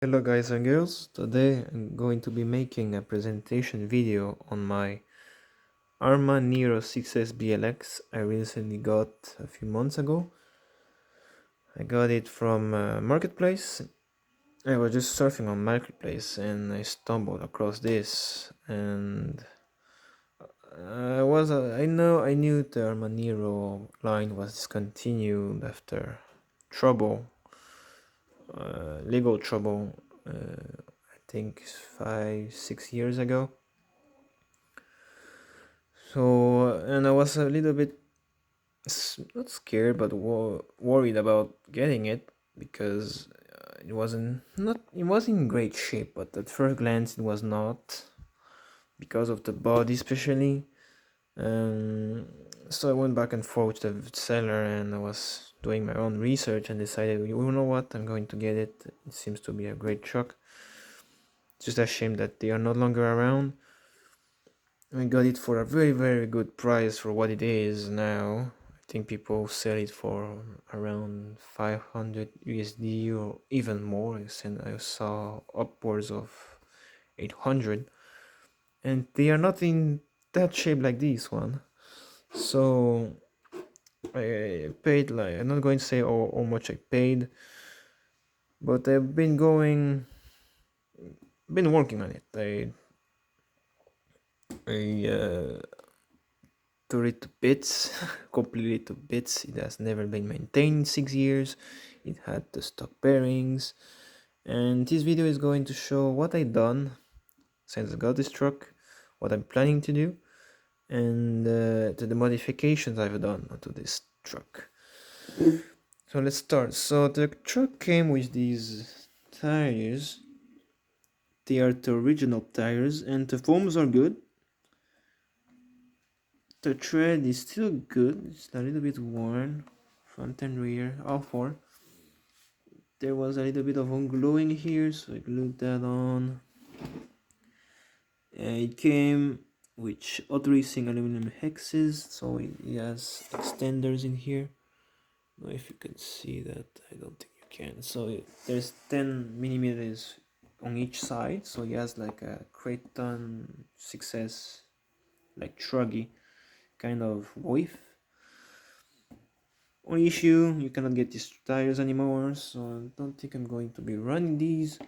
Hello guys and girls, today I'm going to be making a presentation video on my ARRMA Nero 6S BLX I recently got a few months ago. I got it from Marketplace. I was just surfing on Marketplace and I stumbled across this, and I knew the ARRMA Nero line was discontinued after trouble, legal trouble, I think 5-6 years ago. So, and I was a little bit not scared, but worried about getting it because it was in great shape. But at first glance, it was not, because of the body, especially. Um, so I went back and forth with the seller, and I was doing my own research and decided, you know what, I'm going to get it. It seems to be a great truck. It's just a shame that they are no longer around. I got it for a very, very good price for what it is now. I think people sell it for around 500 USD or even more. I saw upwards of 800, and they are not in that shape like this one. So I paid, like, I'm not going to say how much I paid, but I've been working on it. I tore it to bits, completely to bits. It has never been maintained 6 years. It had the stock bearings, and this video is going to show what I've done since I got this truck, what I'm planning to do, and the modifications I've done to this truck. So let's start. So the truck came with these tires. They are the original tires, and the foams are good. The tread is still good. It's a little bit worn, front and rear, all four. There was a little bit of ungluing here, so I glued that on. It came with hot racing aluminum hexes, so it has extenders in here. I don't know if you can see that. I don't think you can. So there's 10 millimeters on each side, so it has like a Creighton success, like truggy kind of wave. Only issue, you cannot get these tires anymore, so I don't think I'm going to be running these.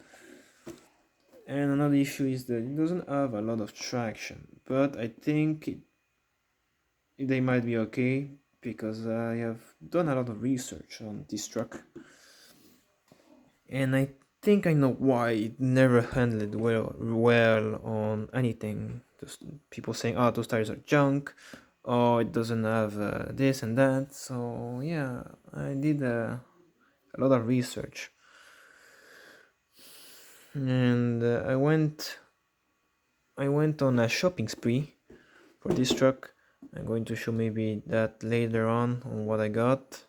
And another issue is that it doesn't have a lot of traction, but I think they might be okay because I have done a lot of research on this truck, and I think I know why it never handled well on anything. Just people saying, "Oh, those tires are junk," "Oh, it doesn't have this and that." So yeah, I did a lot of research, and I went on a shopping spree for this truck. I'm going to show maybe that later on what I got.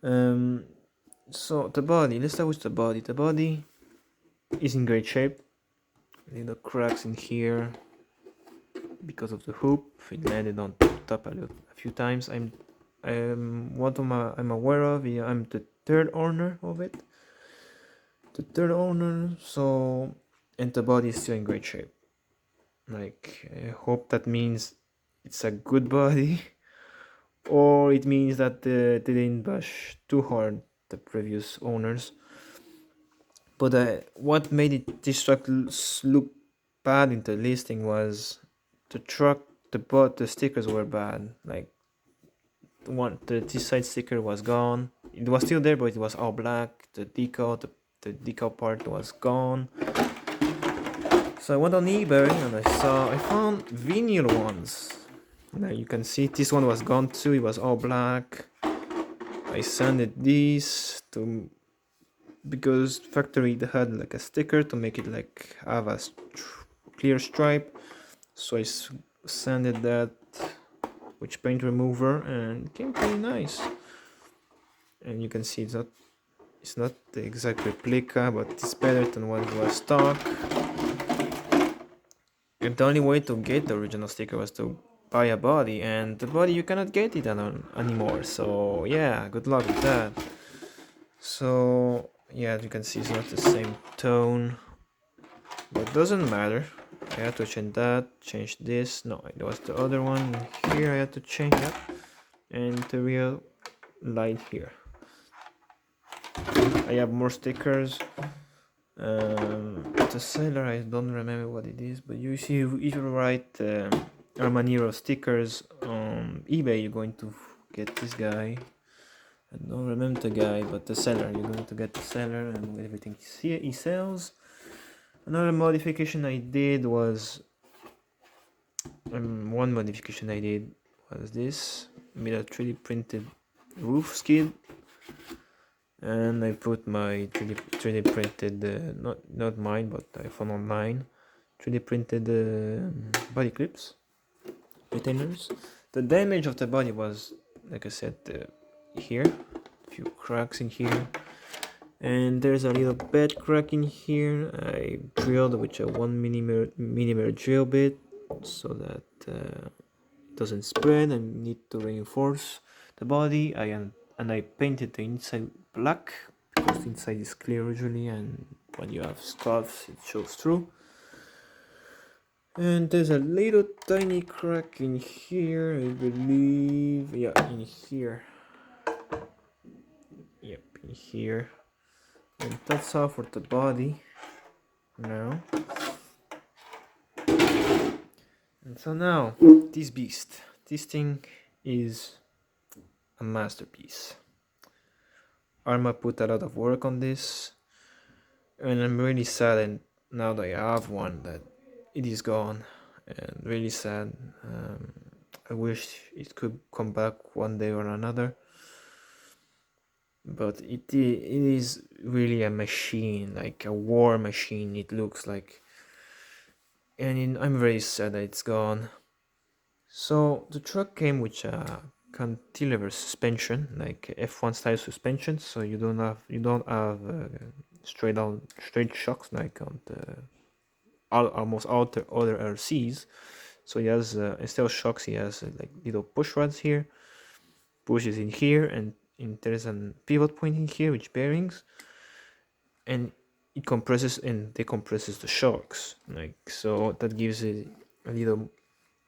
So the body, let's start with the body. The body is in great shape. Little cracks in here because of the hoop. It landed on top a few times. I'm aware of. I'm the third owner of it. So, and the body is still in great shape. Like, I hope that means it's a good body, or it means that they didn't bash too hard the previous owners. But what made this truck look bad in the listing was the truck. The stickers were bad. Like, this side sticker was gone. It was still there, but it was all black. The decal part was gone. So I went on eBay and I found vinyl ones. Now you can see this one was gone too. It was all black. I sanded these to, because factory they had like a sticker to make it like have a clear stripe. So I sanded that with paint remover and it came pretty nice. And you can see it's not the exact replica, but it's better than what was stock. And the only way to get the original sticker was to buy a body, and the body you cannot get it anymore. So yeah, good luck with that. So Yeah, as you can see, it's not the same tone, but doesn't matter. I had to change that, change this. No, it was the other one. Here I had to change that, and the real light here. I have more stickers. The seller, I don't remember what it is, but you see, if you write ARRMA Nero stickers on eBay, you're going to get this guy. I don't remember the guy, but the seller. You're going to get the seller and everything he sells. Another modification I did was one modification I did was this. Made a 3D printed roof skid, and I put my 3D printed not mine, but I found online 3D printed body clips retainers. The damage of the body was, like I said, here, a few cracks in here, and there's a little bed crack in here. I drilled with a 1 millimeter drill bit so that it doesn't spread. I need to reinforce the body. And I painted the inside black because the inside is clear usually, and when you have scuffs it shows through. And there's a little tiny crack in here, I believe. Yeah, in here. Yep, in here. And that's all for the body now. And so now, this beast. This thing is a masterpiece. ARRMA put a lot of work on this, and I'm really sad, and now that I have one, that it is gone, and really sad. I wish it could come back one day or another, but it is really a machine, like a war machine. It looks like, and I'm very sad that it's gone. So the truck came with a cantilever suspension, like F1 style suspension, so you don't have straight shocks like on the almost all the other RCs. So he has instead of shocks, he has like little push rods here, pushes in here, and there's a pivot point in here with bearings, and it compresses and decompresses the shocks, like so. That gives it a little,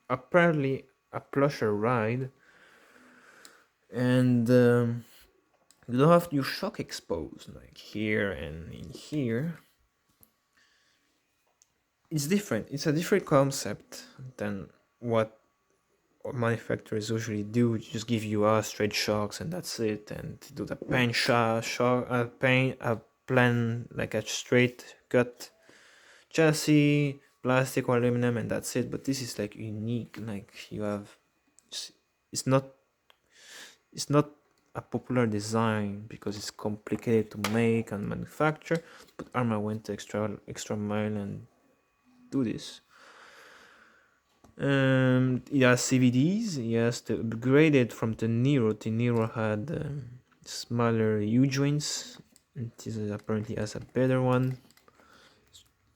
apparently a plusher ride, and you don't have your shock exposed like here and in here. It's different. It's a different concept than what manufacturers usually do. Just give you straight shocks and that's it, and do the pan plan like a straight cut chassis, plastic or aluminum, and that's it. But this is like unique. Like you have, it's not a popular design because it's complicated to make and manufacture, but ARRMA went the extra mile and do this. It has CVDs. Yes, the upgraded from the Nero. The Nero had smaller U-joints. This apparently has a better one,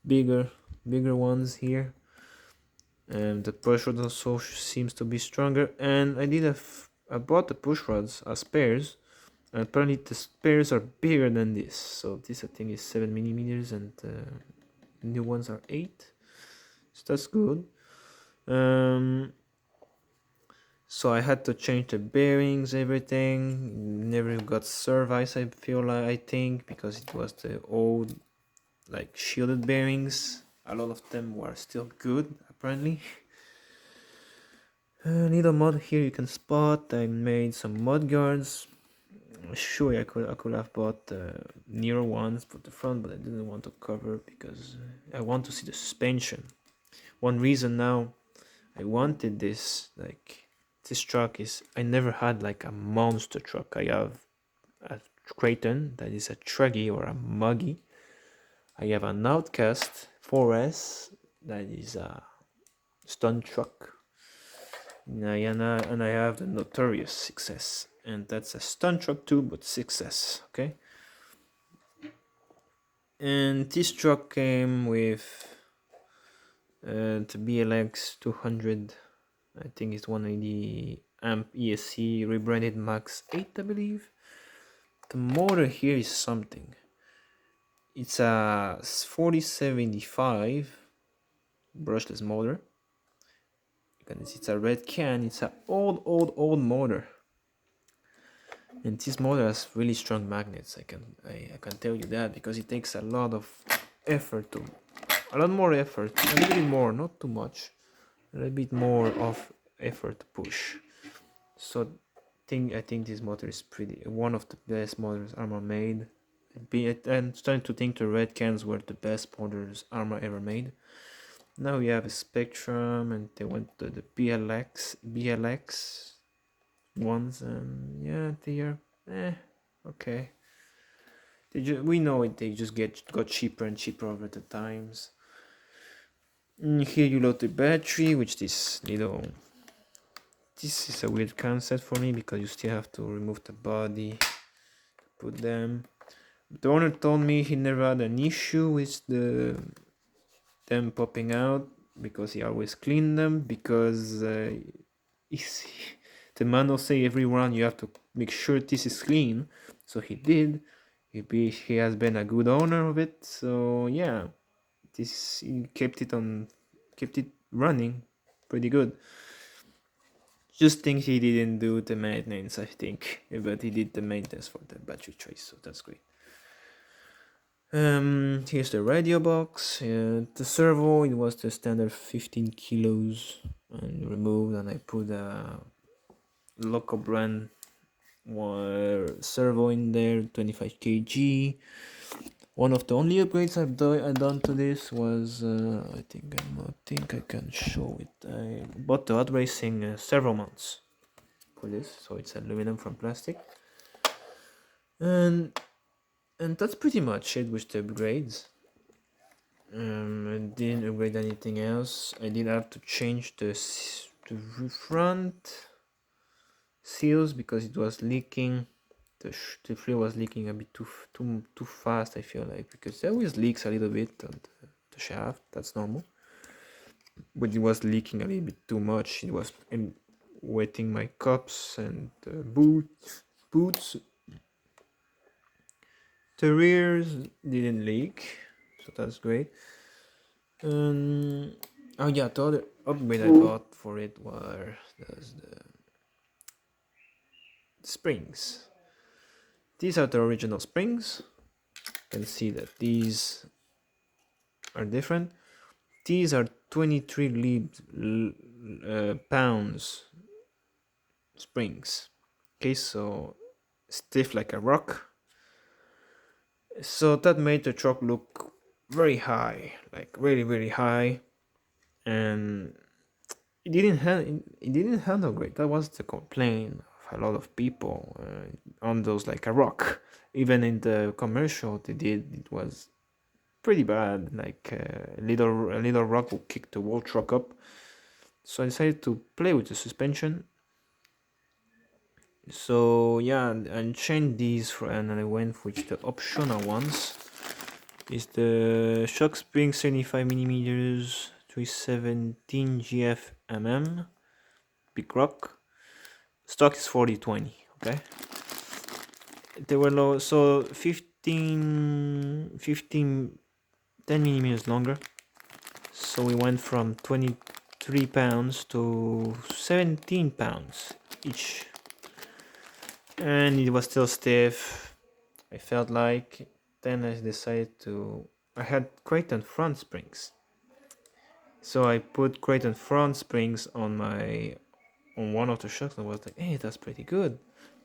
bigger ones here. And the push rod also seems to be stronger. And I bought the push rods as spares. And apparently the spares are bigger than this. So this I think is 7 millimeters, and new ones are 8. So that's good. So I had to change the bearings, everything. Never got service, I think, because it was the old like shielded bearings. A lot of them were still good apparently. Little mud here you can spot. I made some mud guards. Sure, I could have bought Nero ones for the front, but I didn't want to cover because I want to see the suspension. One reason now I wanted this truck is I never had like a monster truck. I have a Kraton that is a Truggy or a Muggy. I have an Outcast 4S that is a stunt truck. And I have the Notorious 6S, and that's a stunt truck too, but 6S, okay? And this truck came with the BLX 200, I think it's 180 amp ESC, rebranded Max 8, I believe. The motor here is something. It's a 4075 brushless motor. It's a red can. It's a old motor, and this motor has really strong magnets. I can tell you that, because it takes a lot of effort to, a lot more effort, a little bit more, not too much, a little bit more of effort to push. So I think this motor is pretty one of the best motors ARRMA made. I'm starting to think the red cans were the best motors ARRMA ever made. Now we have a Spectrum, and they went to the BLX ones, and yeah, they are okay. We know it. They just got cheaper and cheaper over the times. Here you load the battery, which this is a weird concept for me, because you still have to remove the body, put them. The owner told me he never had an issue with them popping out, because he always cleaned them, because the manual say every run you have to make sure this is clean. So he did. He has been a good owner of it. So yeah, he kept it running pretty good. Just think he didn't do the maintenance, I think, but he did the maintenance for the battery trace, so that's great. Here's the radio box. The servo, it was the standard 15 kilos and removed, and I put a local brand servo in there, 25 kg. One of the only upgrades I've done to this was I think I can show it. I bought the hot racing servo mounts for this, so it's aluminum from plastic, and that's pretty much it with the upgrades. I didn't upgrade anything else. I did have to change the front seals because it was leaking. The fluid was leaking a bit too fast, I feel like, because it always leaks a little bit on the shaft. That's normal, but it was leaking a little bit too much. It was wetting my cups and boots. The rears didn't leak, so that's great. Oh yeah, the other upgrade I bought for it were the springs. These are the original springs. You can see that these are different. These are 23 pounds springs. Okay, so stiff like a rock. So that made the truck look very high, like really high, and it didn't handle great. That was the complaint of a lot of people on those like a rock. Even in the commercial they did, it was pretty bad. Like a little rock will kick the whole truck up. So I decided to play with the suspension. So yeah, and changed these and I went with the optional ones. Is the shock spring 75 millimeters 317 GF big rock. Stock is 4020. Okay, they were low, so 10 millimeters longer. So we went from 23 pounds to 17 pounds each, and it was still stiff. I felt like. Then I decided I had Creighton front springs, so I put Creighton front springs on one of the shocks, and I was like, hey, that's pretty good,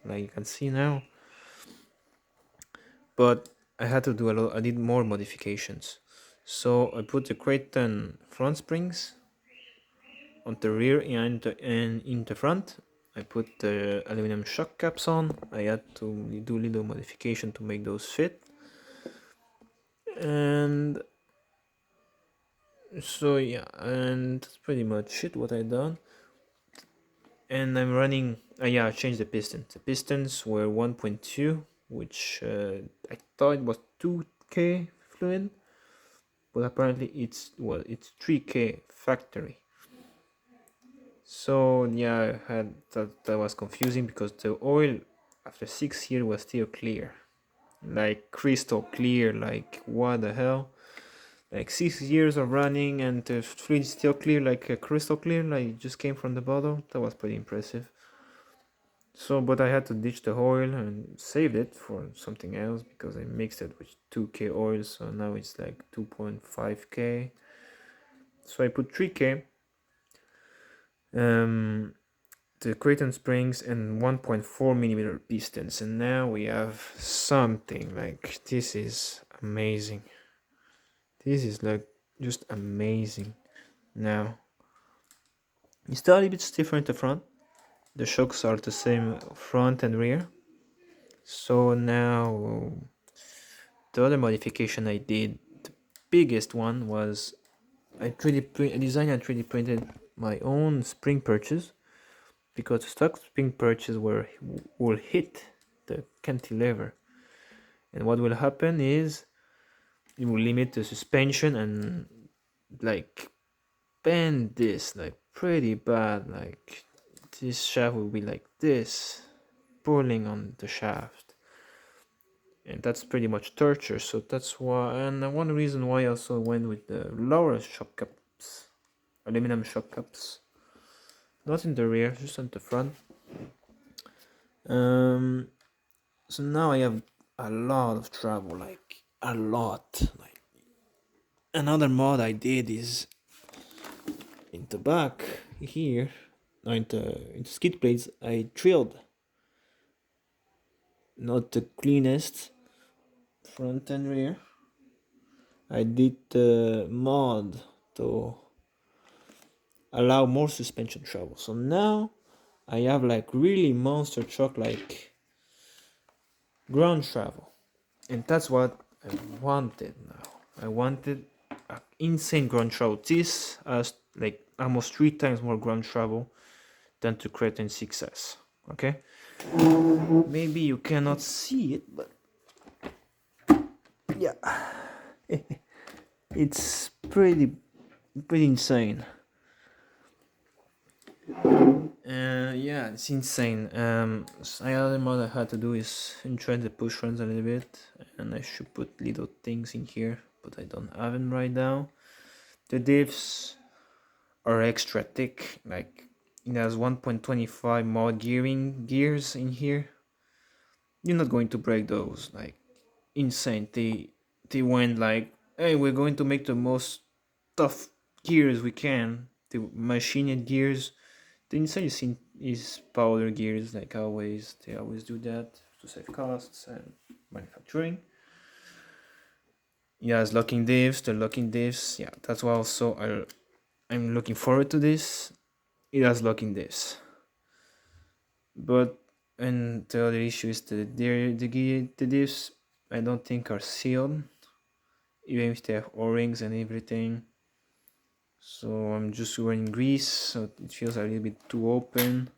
like you can see now. But I had to do I did more modifications. So I put the Creighton front springs on the rear and in the front. I put the aluminum shock caps on. I had to do a little modification to make those fit. And so yeah, and that's pretty much it what I done. And I'm running, I changed the pistons. The pistons were 1.2, which I thought it was 2K fluid, but apparently it's 3K factory. So yeah, that was confusing because the oil after 6 years was still clear. like crystal clear. Like what the hell? Like 6 years of running and the fluid is still clear, like crystal clear, like it just came from the bottle. That was pretty impressive. So, but I had to ditch the oil and saved it for something else because I mixed it with 2K oil, so now it's like 2.5K. So I put 3K, the Creighton springs and 1.4 millimeter pistons, and now we have something like this is amazing. This is like just amazing. Now it's still a little bit stiffer in the front. The shocks are the same front and rear. So now the other modification I did, the biggest one was I designed and 3D printed my own spring perches because the stock spring perches will hit the cantilever, and what will happen is it will limit the suspension and like bend this like pretty bad. Like this shaft will be like this, pulling on the shaft, and that's pretty much torture. So that's why, and one reason why I also went with the lower shock cups, aluminum shock cups, not in the rear, just on the front. So now I have a lot of trouble, like a lot. Like another mod I did is in the back here, no, in the skid plates, I drilled not the cleanest front and rear. I did the mod to allow more suspension travel. So now I have like really monster truck like ground travel, and that's what I wanted now. I wanted insane ground travel. This has like almost 3 times more ground travel than to Cretan 6S. Okay, maybe you cannot see it, but yeah, it's pretty insane. Yeah, it's insane. Another mod I had to do is entrance the push runs a little bit, and I should put little things in here, but I don't have them right now. The diffs are extra thick, like it has 1.25 mod gears in here. You're not going to break those, like insane. They went like, hey, we're going to make the most tough gears we can. The machined gears. The insane is powder gears, like always. They always do that to save costs and manufacturing. Yes, locking divs, the locking divs. Yeah, that's why also I'm looking forward to this. It has locking divs. But and the other issue is the divs I don't think are sealed, even if they have O-rings and everything. So I'm just wearing grease, so it feels a little bit too open.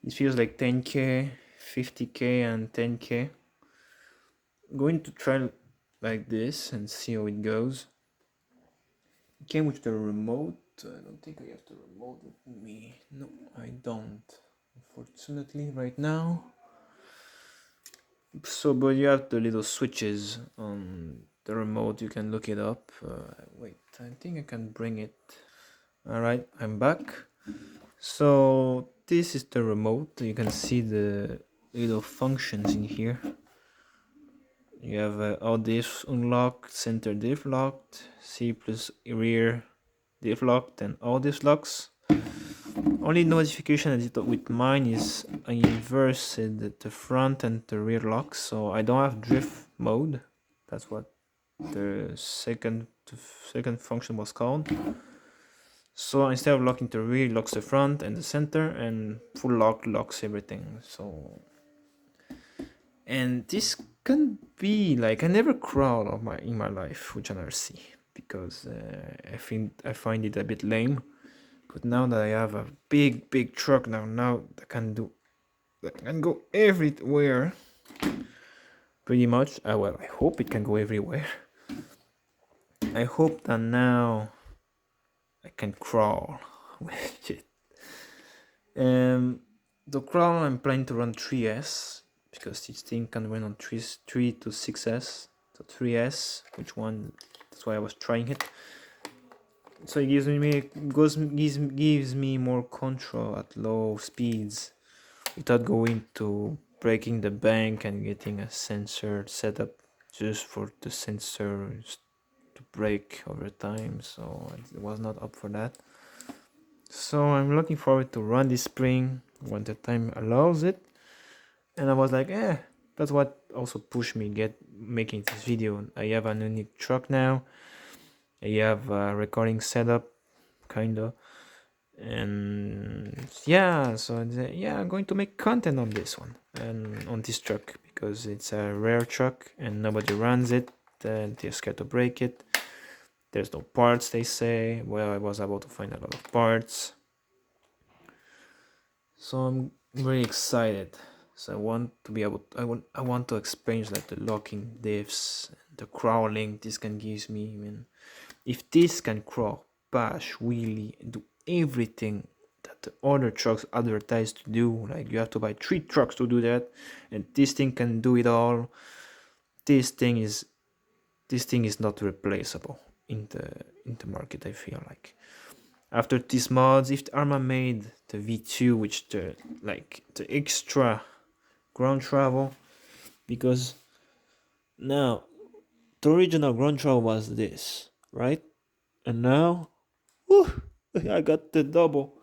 It feels like 10K, 50K, and 10K. I'm going to try like this and see how it goes. It came with the remote. I don't think I have the remote with me. No, I don't. Unfortunately, right now. So, but you have the little switches on the remote. You can look it up. Wait, I think I can bring it. All right, I'm back. So this is the remote. You can see the little functions in here. You have all diffs unlocked, center diff locked, C plus rear diff locked, and all diffs locks. Only notification I did with mine is I inversed the front and the rear locks, so I don't have drift mode. That's what the second function was called. So instead of locking the rear, locks the front and the center, and full lock locks everything. So, and this can be like I never crawled in my life with an RC because I find it a bit lame. But now that I have a big truck now that can go everywhere. Pretty much. Well, I hope it can go everywhere. I hope that now I can crawl with it. The crawl I'm planning to run 3S because this thing can run on 3 to 6S, so 3S, which one, that's why I was trying it. So it gives me more control at low speeds without going to breaking the bank and getting a sensor set up just for the sensors to break over time. So I was not up for that. So I'm looking forward to run this spring when the time allows it. And I was like, that's what also pushed me making this video. I have an unique truck now. I have a recording setup, kinda. And yeah, so I'm going to make content on this one and on this truck because it's a rare truck and nobody runs it. They're scared to break it. There's no parts, they say. Well, I was able to find a lot of parts, so I'm very excited. So I want to be able to, I want to experience like the locking diffs, the crawling. This can give me, I mean, if this can crawl, bash, wheelie, and do everything that the other trucks advertise to do, like you have to buy 3 trucks to do that, and this thing can do it all. This thing is not replaceable in the market. I feel like after these mods, if ARRMA made the V2, which the extra ground travel, because now the original ground travel was this, right? And now, whew, I got the double,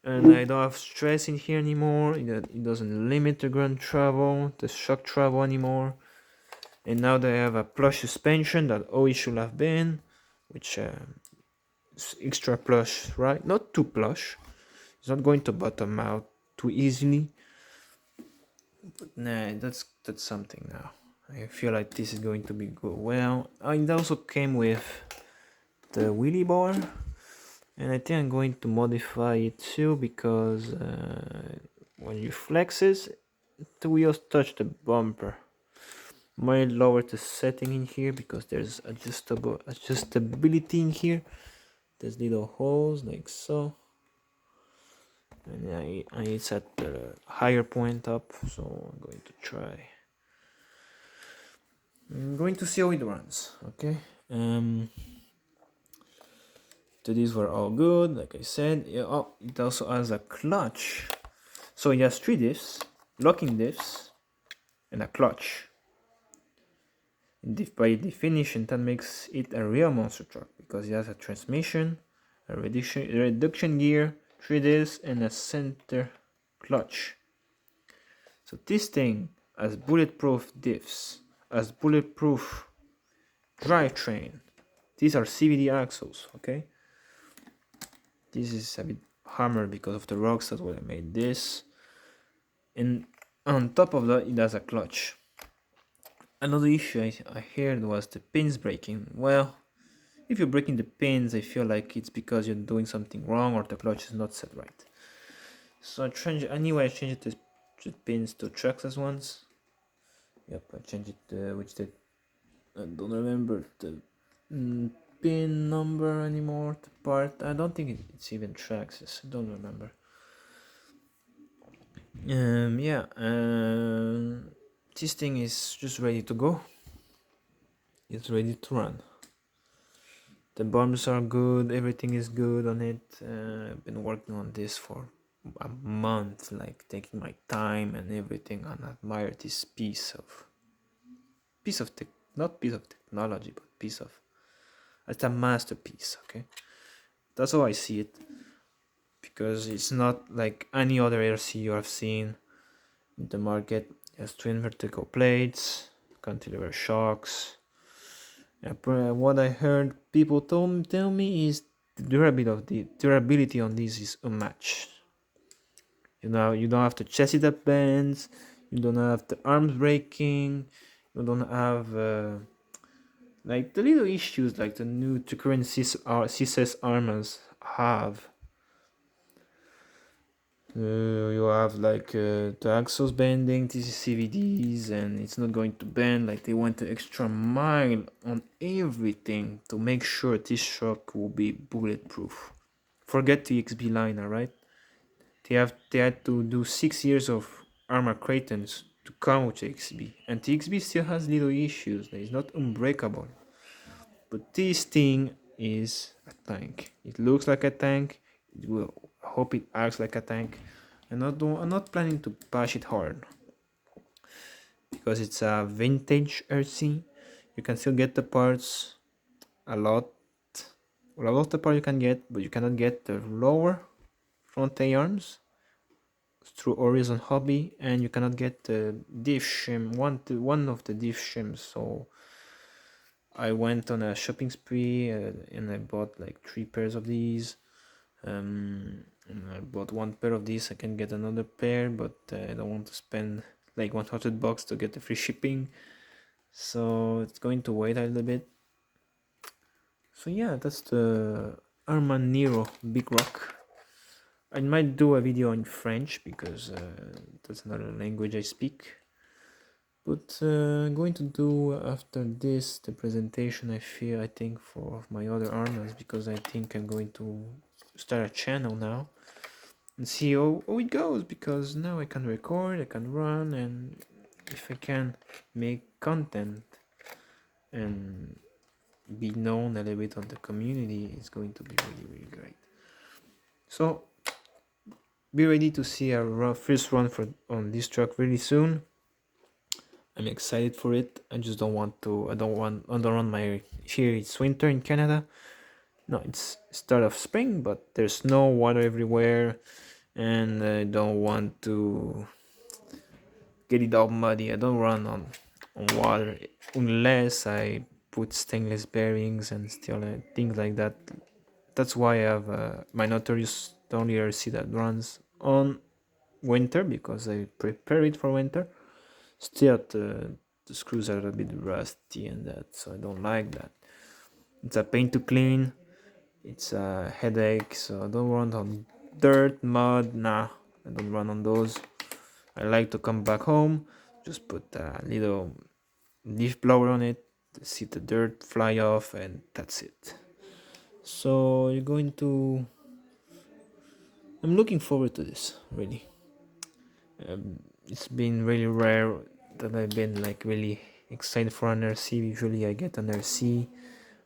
and I don't have stress in here anymore. It doesn't limit the ground travel, the shock travel anymore. And now they have a plush suspension that always should have been, which is extra plush, right? Not too plush. It's not going to bottom out too easily. But nah, that's something now. I feel like this is going to be good. Well, it also came with the wheelie bar, and I think I'm going to modify it too because when you flex it, the wheels touch the bumper. Might lower the setting in here because there's adjustability in here. There's little holes like so, and it's at the higher point up, so I'm going to try. I'm going to see how it runs. Okay. So these were all good, like I said. Oh, it also has a clutch, so it has 3 diffs, locking diffs, and a clutch. By definition, that makes it a real monster truck because it has a transmission, a reduction gear, 3 diffs, and a center clutch. So this thing has bulletproof diffs, has bulletproof drivetrain. These are CVD axles, okay? This is a bit hammered because of the rocks. That's why I made this. And on top of that, it has a clutch. Another issue I heard was the pins breaking. Well, if you're breaking the pins, I feel like it's because you're doing something wrong or the clutch is not set right. So I changed the pins to Traxxas ones. Yep, I changed it I don't remember the pin number anymore, the part. I don't think it's even Traxxas. I don't remember. This thing is just ready to go. It's ready to run. The bumps are good, everything is good on it. I've been working on this for a month, like taking my time and everything, and admire this not piece of technology, but it's a masterpiece. Okay, that's how I see it, because it's not like any other RC you have seen in the market. It has twin vertical plates, cantilever shocks. What I heard people tell me is the durability on this is unmatched. You don't have the chassis that bends, you don't have the arms breaking, you don't have like the little issues like the new current CSS ARRMAs have. You have like the axles bending, this is CVDs, and it's not going to bend. Like they went the extra mile on everything to make sure this truck will be bulletproof. Forget the XB liner, right? They had to do 6 years of ARRMA Craytons to come with TXB, and TXB still has little issues. It's not unbreakable, but this thing is a tank. It looks like a tank. It will. I hope it acts like a tank. I'm not planning to bash it hard because it's a vintage RC. You can still get the parts a lot. A lot of the parts you can get, but you cannot get the lower front A arms through Horizon Hobby, and you cannot get the diff shim, one of the diff shims. So I went on a shopping spree and I bought like 3 pairs of these. And I bought 1 pair of these. I can get another pair, but I don't want to spend like $100 to get the free shipping. So it's going to wait a little bit. So yeah, that's the ARRMA Nero Big Rock. I might do a video in French because that's another language I speak. But I'm going to do after this the presentation I think for my other ARRMAs, because I think I'm going to start a channel now and see how it goes, because now I can record, I can run, and if I can make content and be known a little bit on the community, it's going to be really great. So be ready to see a first run on this truck really soon. I'm excited for it. I just don't want to. I don't run my. Here it's winter in Canada. No, it's start of spring, but there's snow, water everywhere, and I don't want to get it all muddy. I don't run on water unless I put stainless bearings and still things like that. That's why I have my Notorious only RC that runs on winter, because I prepare it for winter. Still, the screws are a bit rusty and that, so I don't like that. It's a pain to clean. It's a headache, so I don't run on dirt, mud. Nah, I don't run on those. I like to come back home, just put a little leaf blower on it, see the dirt fly off, and that's it. So you're going to. I'm looking forward to this, really. It's been really rare that I've been like really excited for an RC. Usually I get an RC,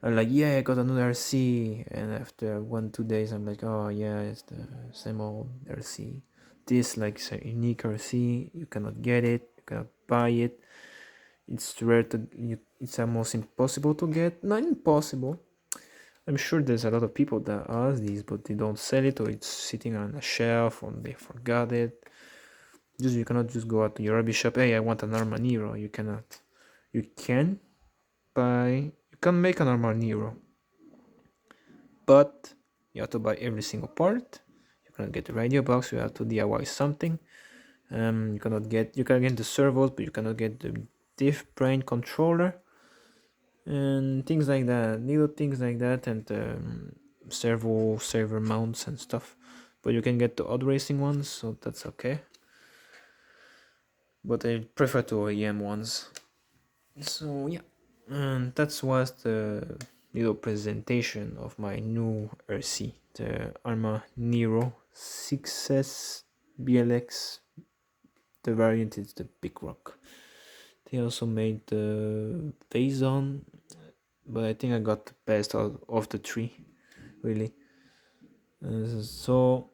I'm like, yeah, I got another RC, and after 1-2 days I'm like, oh yeah, it's the same old RC. This like is a unique RC. You cannot get it, you cannot buy it. It's rare to. It's almost impossible to get. Not impossible. I'm sure there's a lot of people that ask these, but they don't sell it, or it's sitting on a shelf, or they forgot it. You cannot just go out to your hobby shop. Hey, I want an ARRMA Nero. You cannot. You can buy. You can make an ARRMA Nero, but you have to buy every single part. You cannot get the radio box. You have to DIY something. You cannot get. You can get the servos, but you cannot get the diff brain controller and things like that. Little things like that, and server mounts and stuff. But you can get the odd racing ones, so that's okay. But I prefer to OEM ones. So yeah, and that was the little presentation of my new RC, the ARRMA Nero 6S BLX. The variant is the Big Rock. They also made the Phazon, but I think I got the best out of the 3, really. So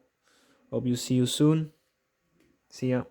hope you see you soon. See ya.